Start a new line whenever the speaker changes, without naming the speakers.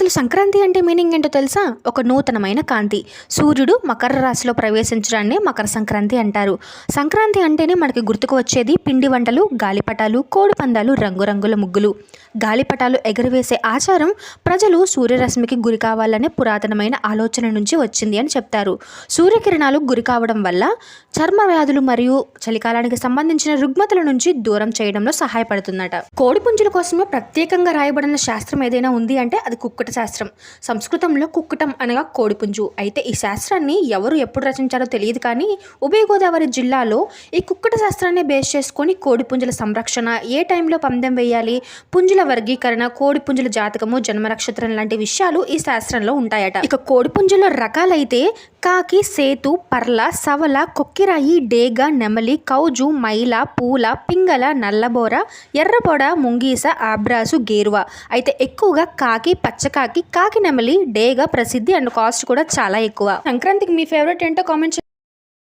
అసలు సంక్రాంతి అంటే మీనింగ్ ఏంటో తెలుసా? ఒక నూతనమైన కాంతి. సూర్యుడు మకర రాశిలో ప్రవేశించడాన్ని మకర సంక్రాంతి అంటారు. సంక్రాంతి అంటేనే మనకి గుర్తుకు వచ్చేది పిండి వంటలు, గాలిపటాలు, కోడిపందాలు, రంగురంగుల ముగ్గులు. గాలిపటాలు ఎగురవేసే ఆచారం ప్రజలు సూర్యరశ్మికి గురి కావాలనే పురాతనమైన ఆలోచన నుంచి వచ్చింది అని చెప్తారు. సూర్యకిరణాలు గురి కావడం వల్ల చర్మ వ్యాధులు మరియు చలికాలానికి సంబంధించిన రుగ్మతల నుంచి దూరం చేయడంలో సహాయపడుతుందట. కోడిపుంజుల కోసమే ప్రత్యేకంగా రాయబడిన శాస్త్రం ఏదైనా ఉంది అంటే అది కుక్కట శాస్త్రం. సంస్కృతంలో కుక్కటం అనగా కోడిపుంజు. అయితే ఈ శాస్త్రాన్ని ఎవరు ఎప్పుడు రచించారో తెలియదు, కానీ ఉభయ గోదావరి జిల్లాలో ఈ కుక్కట శాస్త్రాన్ని బేస్ చేసుకొని కోడిపుంజుల సంరక్షణ, ఏ టైంలో పందెం వేయాలి, పుంజుల వర్గీకరణ, కోడిపుంజుల జాతకము, జన్మ నక్షత్రం లాంటి విషయాలు ఈ శాస్త్రంలో ఉంటాయట. ఇక కోడిపుంజుల రకాలైతే కాకి, సేతు, పర్ల, సవల, కొక్కిరాయి, డేగ, నెమలి, కౌజు, మైల, పూల, పింగళ, నల్లబోర, ఎర్రబొడ, ముంగీస, ఆబ్రాసు, గేరువ. అయితే ఎక్కువగా కాకి, పచ్చకాకి, కాకి నెమలి, డేగ ప్రసిద్ధి అండ్ కాస్ట్ కూడా చాలా ఎక్కువ. సంక్రాంతికి మీ ఫేవరెట్ ఏంటో కామెంట్